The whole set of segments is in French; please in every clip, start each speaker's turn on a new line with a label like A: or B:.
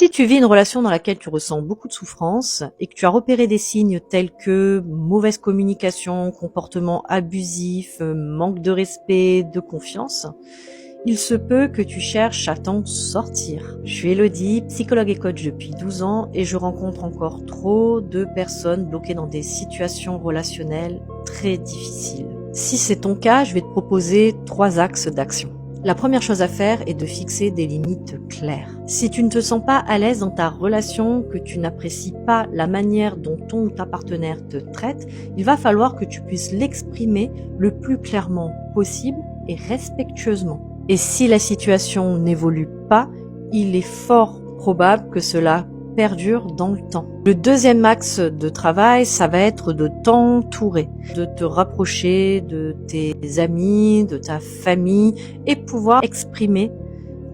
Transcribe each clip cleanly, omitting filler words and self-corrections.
A: Si tu vis une relation dans laquelle tu ressens beaucoup de souffrance et que tu as repéré des signes tels que mauvaise communication, comportement abusif, manque de respect, de confiance, il se peut que tu cherches à t'en sortir. Je suis Elodie, psychologue et coach depuis 12 ans et je rencontre encore trop de personnes bloquées dans des situations relationnelles très difficiles. Si c'est ton cas, je vais te proposer 3 axes d'action. La première chose à faire est de fixer des limites claires. Si tu ne te sens pas à l'aise dans ta relation, que tu n'apprécies pas la manière dont ton ou ta partenaire te traite, il va falloir que tu puisses l'exprimer le plus clairement possible et respectueusement. Et si la situation n'évolue pas, il est fort probable que cela perdure dans le temps. Le deuxième axe de travail, ça va être de t'entourer, de te rapprocher de tes amis, de ta famille et pouvoir exprimer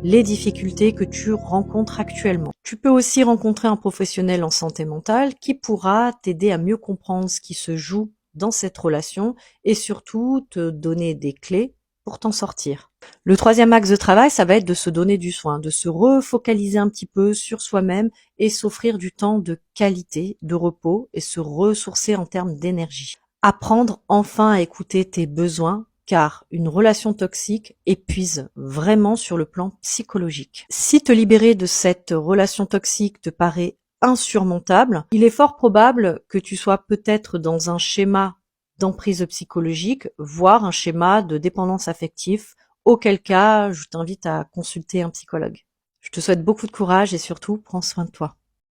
A: les difficultés que tu rencontres actuellement. Tu peux aussi rencontrer un professionnel en santé mentale qui pourra t'aider à mieux comprendre ce qui se joue dans cette relation et surtout te donner des clés pour t'en sortir. Le troisième axe de travail, ça va être de se donner du soin, de se refocaliser un petit peu sur soi-même et s'offrir du temps de qualité, de repos et se ressourcer en termes d'énergie. Apprendre enfin à écouter tes besoins car une relation toxique épuise vraiment sur le plan psychologique. Si te libérer de cette relation toxique te paraît insurmontable, il est fort probable que tu sois peut-être dans un schéma d'emprise psychologique, voire un schéma de dépendance affective, auquel cas je t'invite à consulter un psychologue. Je te souhaite beaucoup de courage et surtout prends soin de toi.